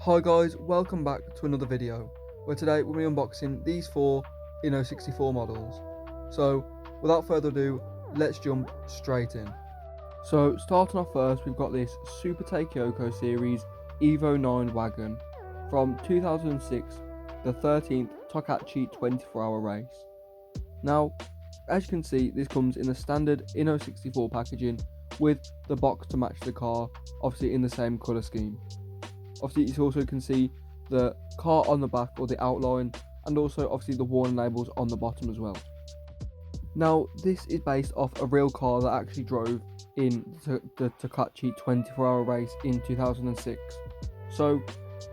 Hi guys, welcome back to another video, where today we'll be unboxing these four inno64 models. So without further ado, let's jump straight in. So starting off first, we've got this Super Takyoko series Evo 9 wagon from 2006, the 13th Tokachi 24-hour race. Now, as you can see, this comes in the standard inno64 packaging with the box to match the car, obviously in the same colour scheme. Obviously, you also can see the car on the back, or the outline, and also obviously the warning labels on the bottom as well. Now, this is based off a real car that actually drove in the Tokachi 24-hour race in 2006. So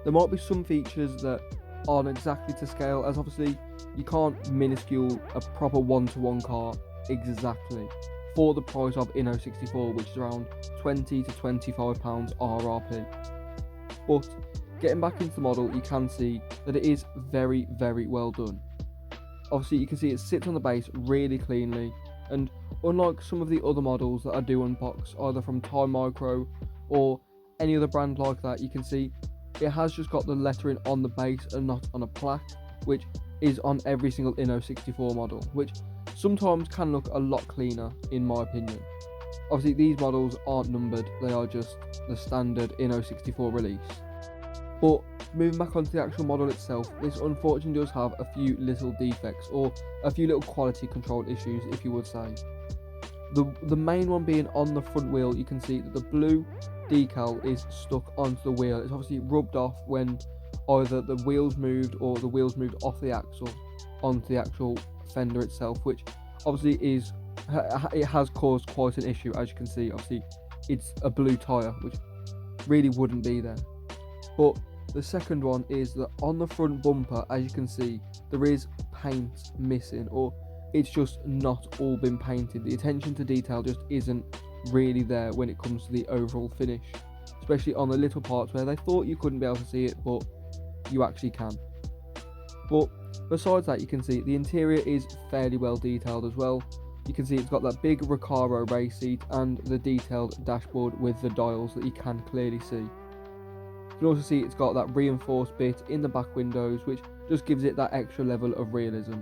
there might be some features that aren't exactly to scale, as obviously you can't minuscule a proper one-to-one car exactly for the price of inno64, which is around £20 to £25 RRP. But getting back into the model, you can see that it is very, very well done. Obviously, you can see it sits on the base really cleanly, and unlike some of the other models that I do unbox, either from Time Micro or any other brand like that, you can see it has just got the lettering on the base and not on a plaque, which is on every single inno64 model, which sometimes can look a lot cleaner in my opinion. Obviously, these models aren't numbered, they are just the standard inno64 release. But moving back onto the actual model itself, this unfortunately does have a few little defects, or a few little quality control issues, if you would say. The main one being on the front wheel, you can see that the blue decal is stuck onto the wheel. It's obviously rubbed off when either the wheels moved or the wheels moved off the axle onto the actual fender itself, which obviously it has caused quite an issue. As you can see, obviously it's a blue tyre, which really wouldn't be there. But the second one is that on the front bumper, as you can see, there is paint missing, or it's just not all been painted. The attention to detail just isn't really there when it comes to the overall finish, especially on the little parts where they thought you couldn't be able to see it, but you actually can. But besides that, you can see the interior is fairly well detailed as well. You can see it's got that big Recaro race seat and the detailed dashboard with the dials that you can clearly see. You can also see it's got that reinforced bit in the back windows, which just gives it that extra level of realism.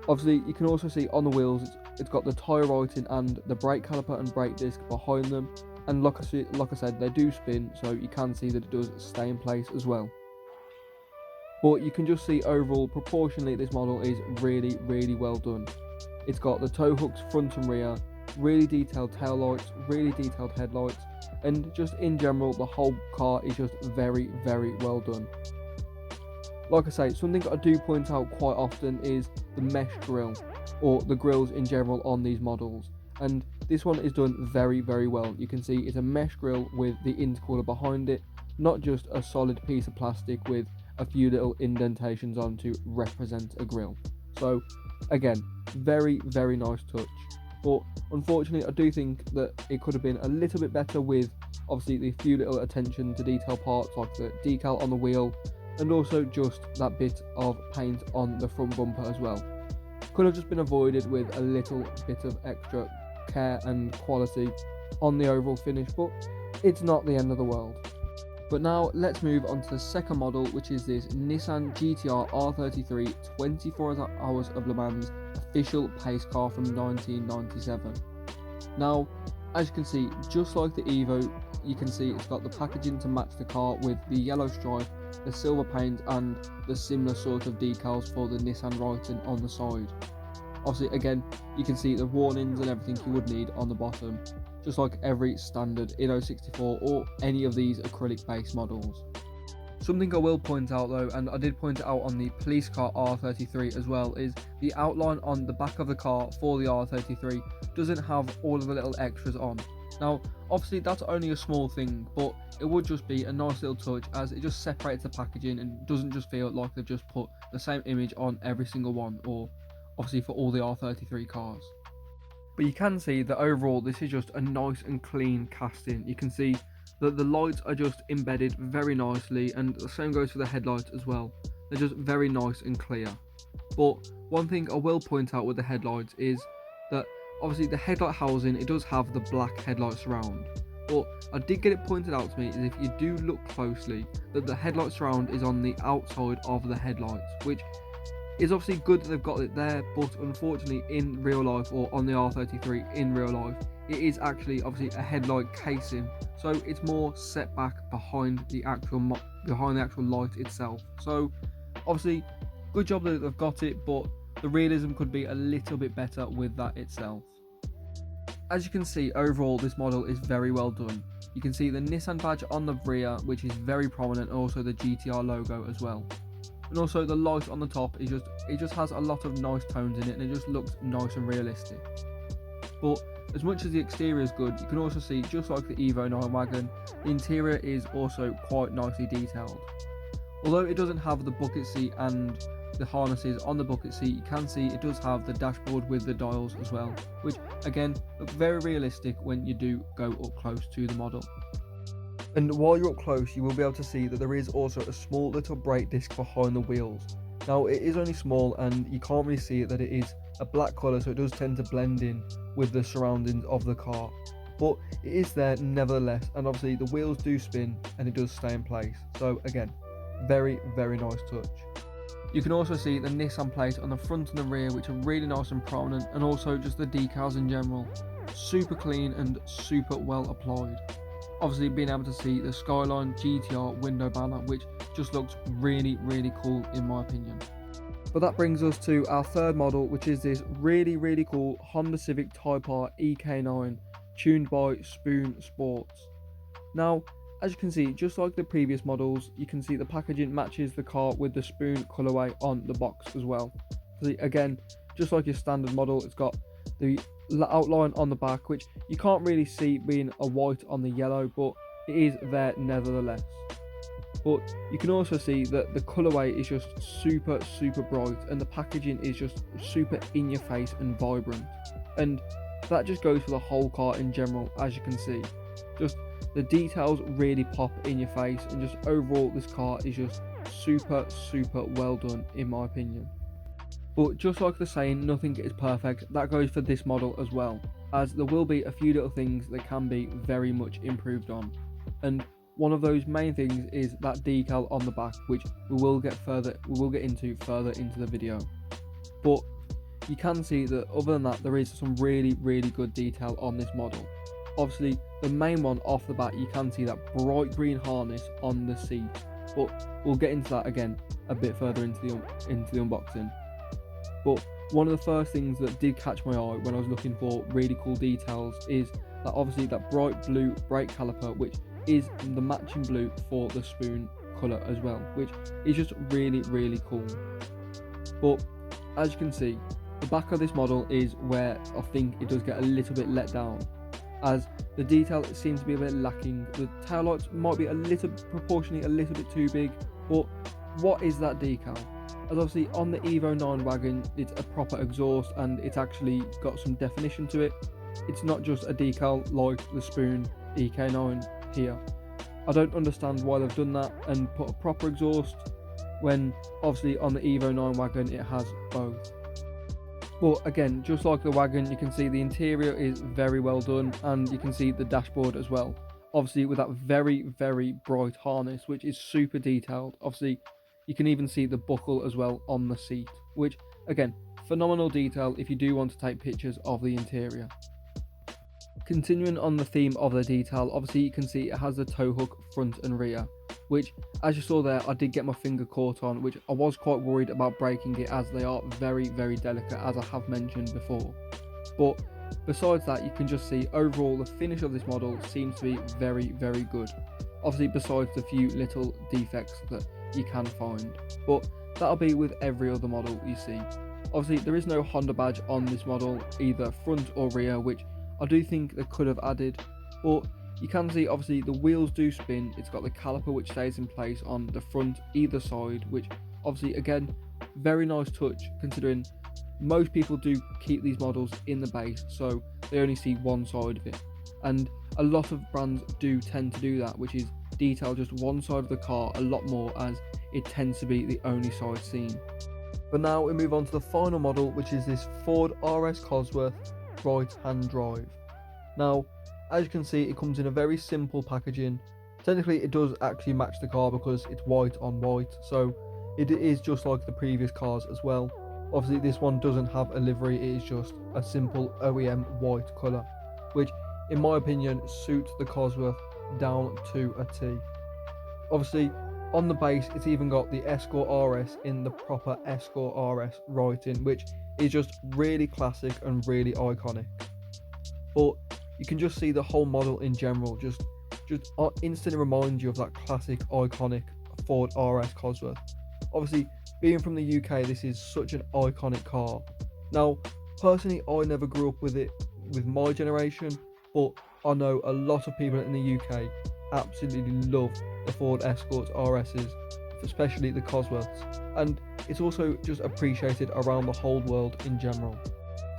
Obviously, you can also see on the wheels it's got the tyre writing and the brake caliper and brake disc behind them, and like I said, they do spin, so you can see that it does stay in place as well. But you can just see overall, proportionally, this model is really, really well done. It's got the tow hooks front and rear, really detailed tail lights, really detailed headlights, and just in general, the whole car is just very, very well done. Like I say, something I do point out quite often is the mesh grille, or the grills in general on these models, and this one is done very, very well. You can see it's a mesh grille with the intercooler behind it, not just a solid piece of plastic with a few little indentations on to represent a grille. So again, very, very nice touch. But unfortunately, I do think that it could have been a little bit better with obviously the few little attention to detail parts, like the decal on the wheel, and also just that bit of paint on the front bumper as well. Could have just been avoided with a little bit of extra care and quality on the overall finish, but it's not the end of the world. But now let's move on to the second model, which is this Nissan GTR R33 24 Hours of Le Mans official pace car from 1997. Now, as you can see, just like the Evo, you can see it's got the packaging to match the car with the yellow stripe, the silver paint, and the similar sort of decals for the Nissan writing on the side. Obviously, again, you can see the warnings and everything you would need on the bottom, just like every standard inno64 or any of these acrylic based models. Something I will point out though, and I did point it out on the police car R33 as well, is the outline on the back of the car for the R33 doesn't have all of the little extras on. Now, obviously that's only a small thing, but it would just be a nice little touch, as it just separates the packaging and doesn't just feel like they've just put the same image on every single one, or obviously for all the R33 cars. But you can see that overall this is just a nice and clean casting. You can see that the lights are just embedded very nicely, and the same goes for the headlights as well. They're just very nice and clear. But one thing I will point out with the headlights is that obviously the headlight housing, it does have the black headlight surround, but I did get it pointed out to me is if you do look closely that the headlight surround is on the outside of the headlights, which is obviously good that they've got it there, but unfortunately in real life, or on the R33 in real life, it is actually obviously a headlight casing, so it's more set back behind the actual light itself. So obviously good job that they've got it, but the realism could be a little bit better with that itself. As you can see, overall this model is very well done. You can see the Nissan badge on the rear, which is very prominent, and also the GTR logo as well. And also the light on the top is just has a lot of nice tones in it, and it just looks nice and realistic. But as much as the exterior is good, you can also see, just like the Evo 9 wagon, the interior is also quite nicely detailed. Although it doesn't have the bucket seat and the harnesses on the bucket seat, you can see it does have the dashboard with the dials as well, which again look very realistic when you do go up close to the model. And while you're up close, you will be able to see that there is also a small little brake disc behind the wheels. Now it is only small and you can't really see it, that it is a black colour, so it does tend to blend in with the surroundings of the car, but it is there nevertheless, and obviously the wheels do spin and it does stay in place. So again, very nice touch. You can also see the Nissan plate on the front and the rear, which are really nice and prominent, and also just the decals in general, super clean and super well applied. Obviously being able to see the Skyline GTR window banner, which just looks really cool in my opinion. But that brings us to our third model, which is this really cool Honda Civic Type R EK9 tuned by Spoon Sports. Now as you can see, just like the previous models, you can see the packaging matches the car with the Spoon colourway on the box as well. So again, just like your standard model, it's got the outline on the back, which you can't really see being a white on the yellow, but it is there nevertheless. But you can also see that the colourway is just super bright, and the packaging is just super in your face and vibrant, and that just goes for the whole car in general. As you can see, just the details really pop in your face, and just overall this car is just super well done in my opinion. But just like the saying, nothing is perfect, that goes for this model as well, as there will be a few little things that can be very much improved on, and one of those main things is that decal on the back, which we will get into further into the video. But you can see that other than that, there is some really good detail on this model. Obviously the main one off the bat, you can see that bright green harness on the seat, but we'll get into that again a bit further into the unboxing. But one of the first things that did catch my eye when I was looking for really cool details is that obviously that bright blue brake caliper, which is the matching blue for the Spoon colour as well, which is just really cool. But as you can see, the back of this model is where I think it does get a little bit let down, as the detail seems to be a bit lacking. The taillights might be proportionally a little bit too big, but what is that decal? As obviously on the Evo 9 wagon, it's a proper exhaust and it's actually got some definition to it. It's not just a decal like the Spoon EK9 here. I don't understand why they've done that and put a proper exhaust when obviously on the Evo 9 wagon it has both. But again, just like the wagon, you can see the interior is very well done, and you can see the dashboard as well, obviously with that very bright harness, which is super detailed. Obviously you can even see the buckle as well on the seat, which again, phenomenal detail if you do want to take pictures of the interior. Continuing on the theme of the detail, obviously you can see it has the tow hook front and rear, which as you saw there, I did get my finger caught on, which I was quite worried about breaking it, as they are very delicate, as I have mentioned before. But besides that, you can just see overall the finish of this model seems to be very good, obviously besides the few little defects that you can find, but that'll be with every other model you see. Obviously there is no Honda badge on this model, either front or rear, which I do think they could have added, but you can see obviously the wheels do spin. It's got the caliper which stays in place on the front either side, which obviously again, very nice touch considering most people do keep these models in the base, so they only see one side of it, and a lot of brands do tend to do that, which is detail just one side of the car a lot more, as it tends to be the only side seen. But now we move on to the final model, which is this Ford RS Cosworth right hand drive. Now as you can see, it comes in a very simple packaging. Technically it does actually match the car because it's white on white, so it is just like the previous cars as well. Obviously this one doesn't have a livery, it is just a simple OEM white colour, which in my opinion suits the Cosworth down to a T. Obviously on the base it's even got the Escort RS in the proper Escort RS writing, which is just really classic and really iconic. But you can just see the whole model in general just instantly reminds you of that classic iconic Ford RS Cosworth. Obviously being from the UK, this is such an iconic car. Now personally I never grew up with it with my generation, but I know a lot of people in the UK absolutely love the Ford Escort RSs, especially the Cosworths, and it's also just appreciated around the whole world in general.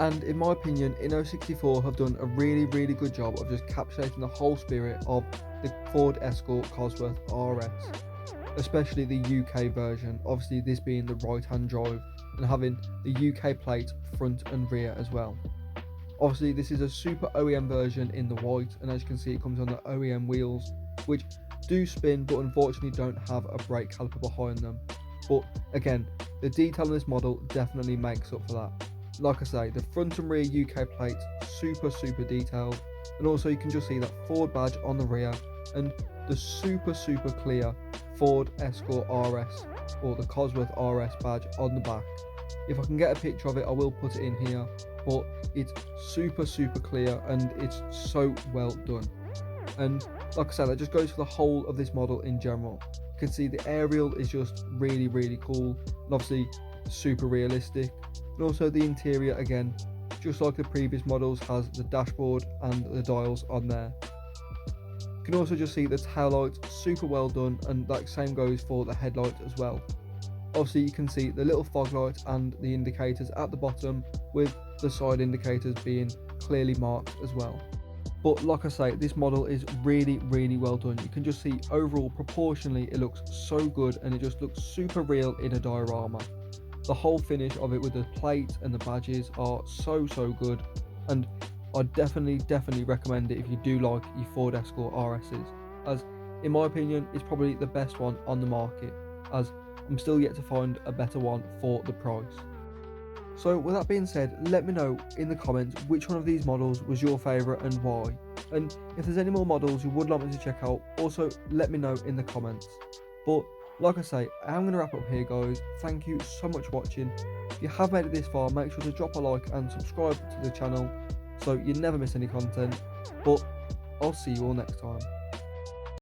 And in my opinion, inno64 have done a really good job of just capturing the whole spirit of the Ford Escort Cosworth RS, especially the UK version, obviously this being the right hand drive and having the UK plate front and rear as well. Obviously this is a super OEM version in the white, and as you can see it comes on the OEM wheels, which do spin but unfortunately don't have a brake caliper behind them. But again, the detail in this model definitely makes up for that. Like I say, the front and rear UK plates super detailed, and also you can just see that Ford badge on the rear and the super clear Ford Escort RS or the Cosworth RS badge on the back. If I can get a picture of it I will put it in here, but it's super clear and it's so well done. And like I said, that just goes for the whole of this model in general. You can see the aerial is just really cool and obviously super realistic, and also the interior again, just like the previous models, has the dashboard and the dials on there. You can also just see the tail lights super well done, and that same goes for the headlights as well. Obviously you can see the little fog lights and the indicators at the bottom, with the side indicators being clearly marked as well. But like I say, this model is really well done. You can just see overall proportionally it looks so good, and it just looks super real in a diorama. The whole finish of it with the plates and the badges are so good, and I definitely recommend it if you do like your Ford Escort RSs, as in my opinion it's probably the best one on the market, as I'm still yet to find a better one for the price. So with that being said, let me know in the comments which one of these models was your favourite and why, and if there's any more models you would like me to check out, also let me know in the comments. But like I say, I am going to wrap up here guys. Thank you so much for watching. If you have made it this far, make sure to drop a like and subscribe to the channel so you never miss any content, but I'll see you all next time.